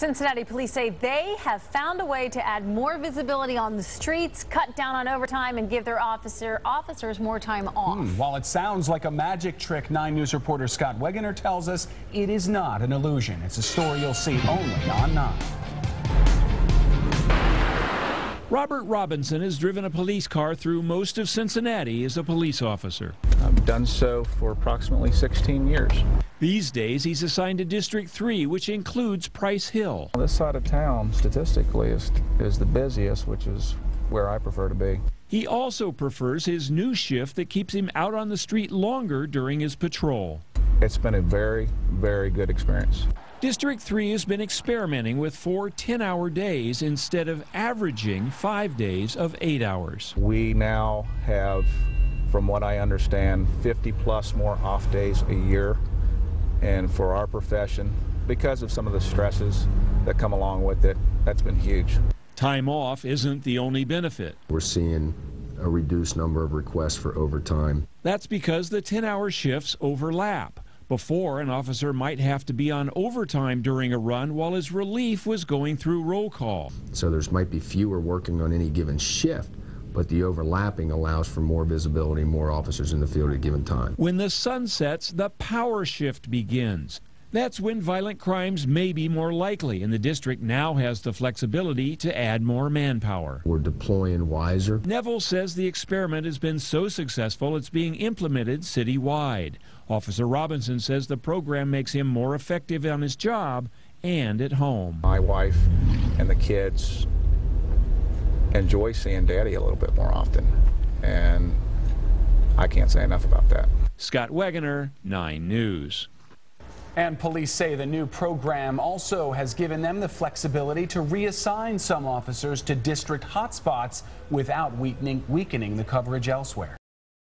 Cincinnati police say they have found a way to add more visibility on the streets, cut down on overtime, and give their officers more time off. While it sounds like a magic trick, 9 News reporter Scott Wegener tells us it is not an illusion. It's a story you'll see only on 9. Robert Robinson has driven a police car through most of Cincinnati as a police officer. I've done so for approximately 16 years. These days, he's assigned to District 3, which includes Price Hill. This side of town, statistically, is the busiest, which is where I prefer to be. He also prefers his new shift that keeps him out on the street longer during his patrol. It's been a very, very good experience. District 3 has been experimenting with 4 10-hour days instead of averaging 5 days of 8 hours. We now have, from what I understand, 50+ more off days a year. And for our profession, because of some of the stresses that come along with it, that's been huge. Time off isn't the only benefit. We're seeing a reduced number of requests for overtime. That's because the 10-hour shifts overlap. Before, an officer might have to be on overtime during a run while his relief was going through roll call. So there might be fewer working on any given shift, but the overlapping allows for more visibility, more officers in the field at a given time. When the sun sets, the power shift begins. That's when violent crimes may be more likely, and the district now has the flexibility to add more manpower. We're deploying wiser. Neville says the experiment has been so successful it's being implemented citywide. Officer Robinson says the program makes him more effective on his job and at home. My wife and the kids enjoy seeing Daddy a little bit more often, and I can't say enough about that. Scott Wegener, 9 News. And police say the new program also has given them the flexibility to reassign some officers to district hotspots without weakening the coverage elsewhere.